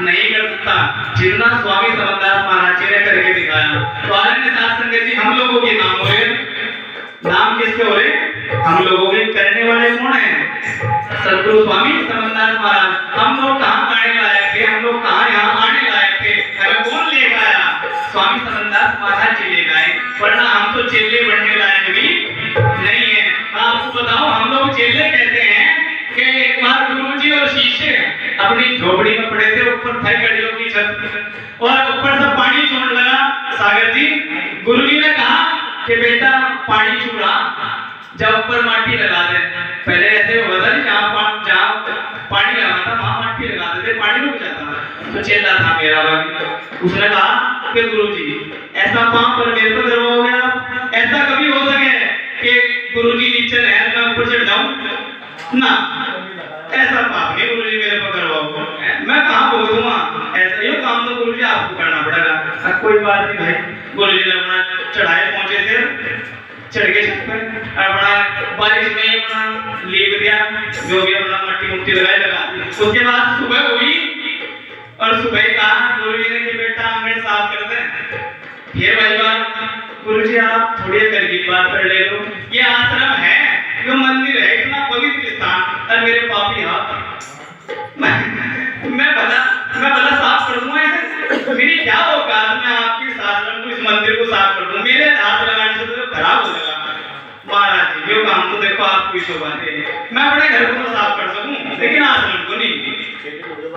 नहीं कर सकता जितना स्वामी समरदास महाराज जी ने करके दिखाया। तो आदरणीय साथ संगत जी, हम लोगों के नाम हो रहे, नाम किसके हो रहे? हम लोगों के करने वाले कौन है? सदगुरु स्वामी समरदास महाराज। हम लोग कहाँ आने लायक थे? हम लोग कहाँ यहाँ आने लायक थे? हमें कौन लेकर आया? स्वामी समरदास महाराज जी ले गए, वरना हम तो चेले बनने लायक भी नहीं है। आपको बताओ, हम लोग चेले कहते हैं कि एक बार गुरुजी और शिष्य अपनी झोपड़ी में पड़े थे, ऊपर था गड़ियों की छत और ऊपर से पानी छोड़ने लगा। सागर जी, गुरुजी ने कहा कि बेटा पानी छूड़ा, जब ऊपर माटी लगा दे। पहले ऐसे होता था, जहाँ पानी लगाना था वहां माटी लगा देते, पानी रुक जाता। तो चेला था मेरा भाई, उसने कहा कि गुरुजी ऐसा पाप पर मेरे पर गर्व हो गया, ऐसा कभी हो सके कि गुरुजी नीचे नहर में ऊपर चढ़ जाऊं ना, ऐसा पाप नहीं गुरुजी मेरे पर करवाओ, मैं कहाँ भुगतूंगा? ऐसा ही काम तो गुरुजी आपको करना पड़ेगा। कोई बात नहीं भाई, गुरुजी ने अपना चढ़ाए पहुंचे थे, चढ़ के छत पर अपना बारिश में अपना लीप दिया, जो भी अपना मट्टी मुट्टी लगाए लगा। उसके बाद सुबह हुई और सुबह कहा गुरुजी ने कि बेटा आंगन साफ कर दे। फिर वही बात, गुरुजी आप थोड़ी देर की बात कर ले लो, ये आश्रम है, ये मंदिर है, इतना पवित्र स्थान, और मेरे पापी हाथ मैं भला साफ कर दूंगा इसे? मेरी क्या औकात, मैं आपके इस आश्रम को, इस मंदिर को साफ कर दूं? मेरे हाथ लगाने से तो खराब हो जाएगा। महाराज जी, ये काम तो देखो आपको ही शोभा दे, मैं अपने घर को तो साफ कर सकूं, लेकिन आश्रम को नहीं।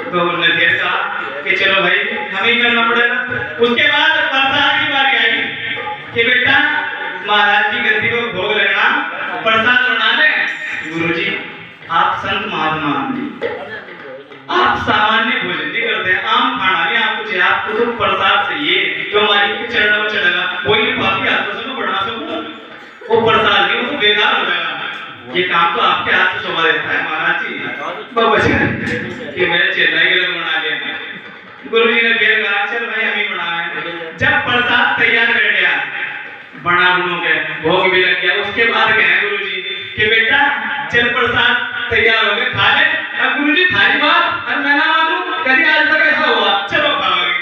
तो उन्होंने फिर कहा कि चलो भाई हमें ही करना पड़ेगा। उसके बाद प्रसाद की बारी आई कि बेटा महाराज की गद्दी को भोग लगना, प्रसाद बना ले। गुरुजी आप संत महात्मा आदमी, आप सामान्य भोजन नहीं करते, आम खाना नहीं आपको चाहिए, आपको तो प्रसाद चाहिए जो हमारी के चरणों में चढ़ेगा, वही पापी हाथों से मैं बढ़ा सकूं, वो प्रसाद नहीं, वो तो बेकार हो जाएगा। ये काम तो आपके हाथ से शोभा देता है महाराज जी, कि मेरे चेला के लिए बना दिया। गुरुजी ने फिर कहा चल भाई हम ही बनाए। जब प्रसाद तैयार कर लिया, बना बुनों के भोग भी लग गया, उसके बाद कहे गुरुजी कि बेटा चल प्रसाद तैयार हो गए, खा ले। अब गुरुजी थाली बात और मैं ना मानूं, कभी आज तक ऐसा हुआ, चलो खाओगे।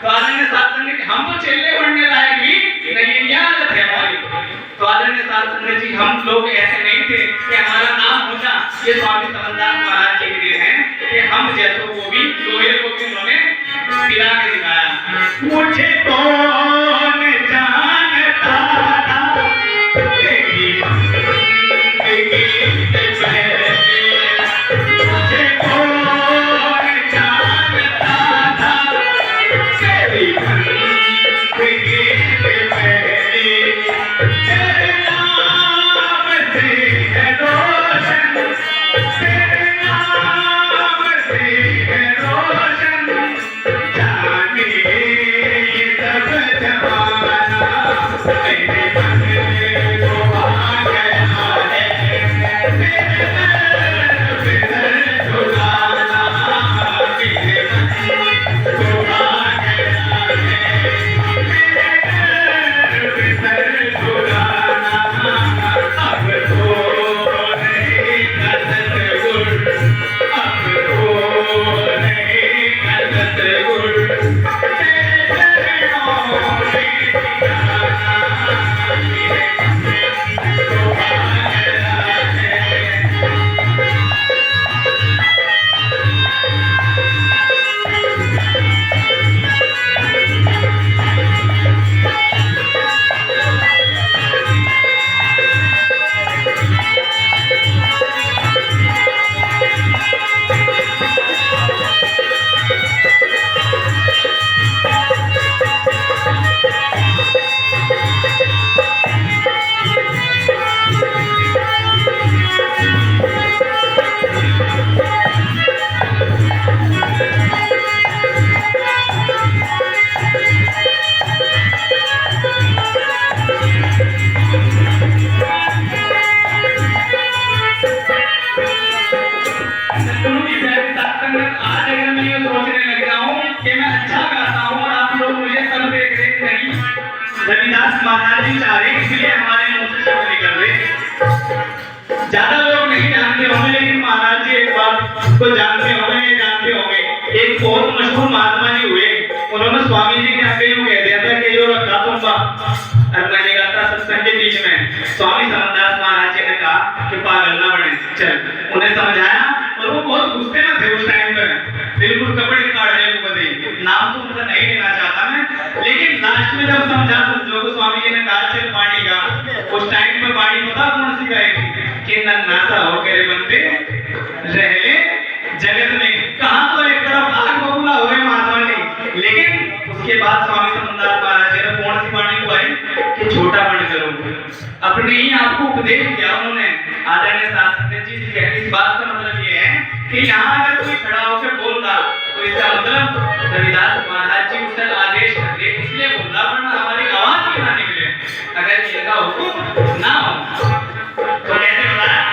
तो आदरणीय साथ संगत, हम तो चेले बनने लायक भी नहीं, यह हालत है हमारी। तो आदरणीय साथ संगत जी, हम लोग ऐसे नहीं थे कि हमारा नाम होना ये स्वामी समरदास महाराज जी के लिए है कि हम जैसों को भी लोहे को भी उन्होंने पिला के दिखाया। मुझे कौन जानता था तेरी जिंदगी में, मुझे कौन जानता था तेरी जिंदगी में, तेरे नाम से है रोशन, तेरे नाम से है रोशन, जाने ये सब जमाना तेरे मन को आ गया है, तेरे दर झुलाना मेरे मन को आ गया है, मेरे दर झुलाना अब तो नहीं गलत गुर, अब तो नहीं गलत गुर, तेरे चरणों में ठिकाना मेरे मन को आ गया है। आज अगर मैं ये सोचने लग गया हूँ कि मैं अच्छा गाता हूँ और आप लोग मुझे सब देख रहे नहीं, रविदास महाराज जी चाह रहे इसलिए हमारे मुंह से शब्द निकल रहे। ज्यादा लोग नहीं जानते होंगे, लेकिन महाराज जी एक बात को जानते होंगे, जानते होंगे कि पागल ना बने। चल उन्हें समझाया और वो बहुत गुस्से में थे उस टाइम में, बिल्कुल कपड़े काटने को बदे। नाम तो उनका नहीं लेना चाहता मैं, लेकिन लास्ट में जब समझा समझो को स्वामी जी ने कहा चल पानी का, उस टाइम में पानी पता कौन सी गाएगी कि नन्हा सा हो के बंदे रह ले जगत में, कहां तो एक तरफ आग बबूला हो गए महात्मा। लेकिन उसके बाद स्वामी समंदास महाराज जी ने कौन सी वाणी को आई कि छोटा मन करो, अपने ही आपको उपदेश दिया उन्होंने। आदरणीय शास्त्री जी इस बात का मतलब ये है कि यहाँ अगर कोई खड़ा होकर बोल रहा तो इसका मतलब रविदास महाराज जी उसे आदेश कर दे इसलिए बोल रहा, वरना हमारी आवाज ही ना निकले अगर इनका हुक्म ना हो। तो कैसे बताया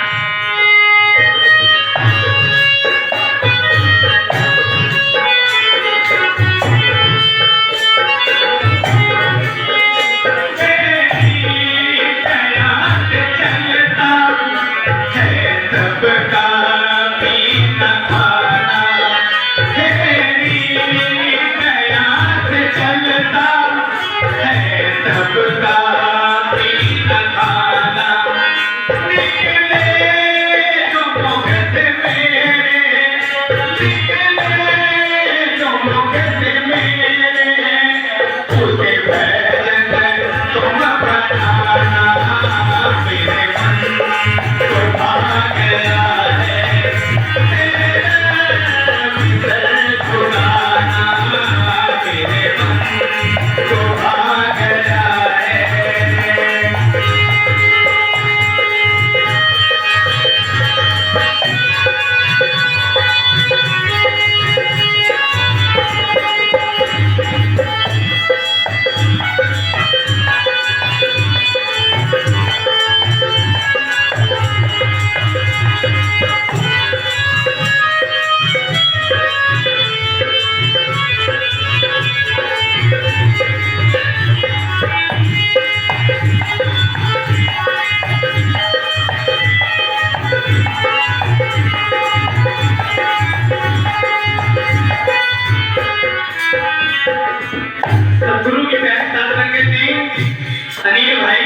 अनिल भाई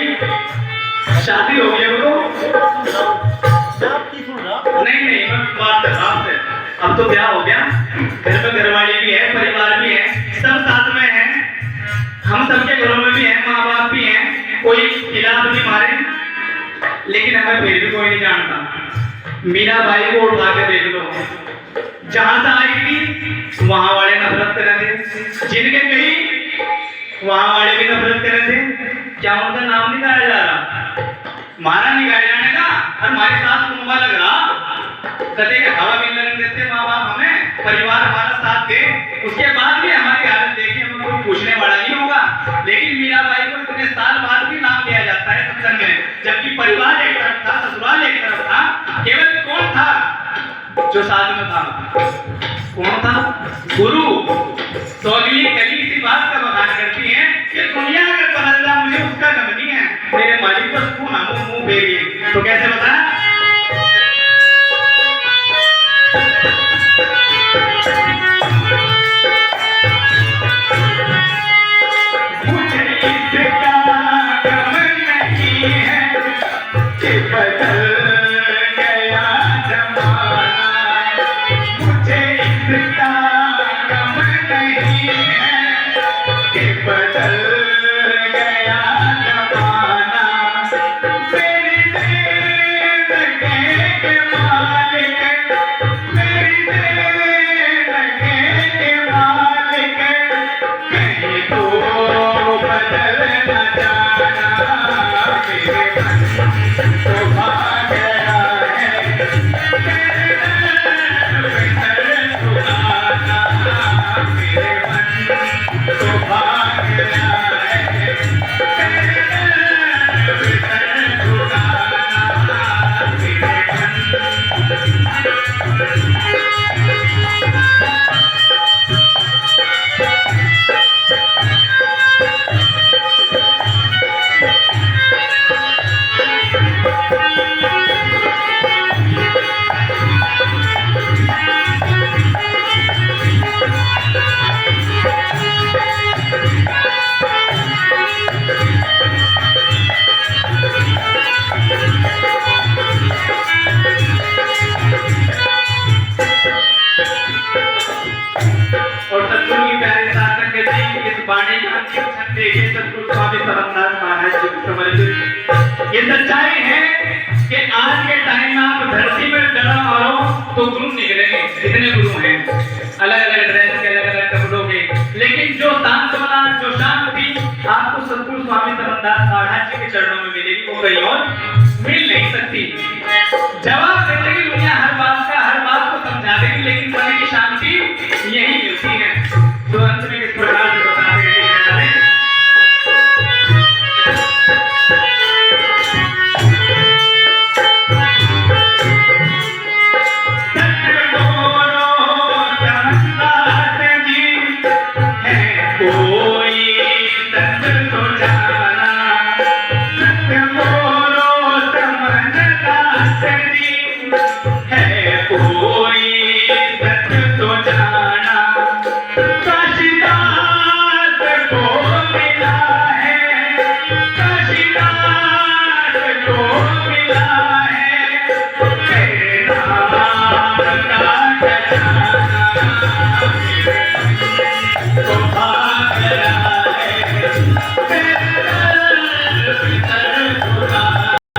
शादी हो गया वो नहीं नहीं मैं बात कर रहा हूँ। अब तो ब्याह हो गया, घर में घरवाली भी है, परिवार भी है, सब साथ में है, हम सबके घरों में भी है, माँ बाप भी हैं, कोई खिलाफ नहीं मारे, लेकिन हमें फिर भी कोई नहीं जानता। मीरा भाई को उठा के देख लो, जहां से आई थी वहां वाले नफरत कर रहे थे, जिनके गई वहां वाले भी नफरत कर रहे थे। क्या उनका नाम नहीं गाया जा रहा, मारा नहीं गाया जाने का, और हमारे साथ कुंभा लग रहा, कदे हवा मिलने देते माँ बाप हमें, परिवार हमारा साथ दे, उसके बाद भी हमारी हालत देखे हमें कोई पूछने वाला नहीं होगा। लेकिन मीरा बाई को इतने साल बाद भी नाम लिया जाता है सत्संग में, जबकि परिवार एक तरफ था, ससुराल एक तरफ था, केवल कौन था जो साथ में था, कौन था? गुरु। तो अगली कली इसी बात का बखान करती है कि दुनिया अगर बदल जाए मुझे उसका गम नहीं है, मेरे मालिक बस को ना मुंह फेरिए। तो कैसे बताया? मुझे इसका गम नहीं है कि बदल गया जमाना, मुझे इसका गम नहीं है कि बदल गया जमाना, मेरी और सतगुरु की प्यारे साथ संगत जी इस वाणी का अंतिम क्षण देखिए सतगुरु स्वामी समरदास महाराज जी को समर्पित। ये सच्चाई है कि आज के टाइम में आप धरती में डरा मारो तो गुरु निकलेंगे, इतने गुरु हैं अलग अलग ड्रेस के, अलग अलग कपड़ों के, लेकिन जो सांत्वना, जो शांति आपको सतगुरु स्वामी समरदास महाराज जी के चरणों में मिलेगी वो कहीं और मिल नहीं सकती। जवाब दे देगी दुनिया हर बात का, हर बात को समझा देगी, लेकिन मन की शांति यही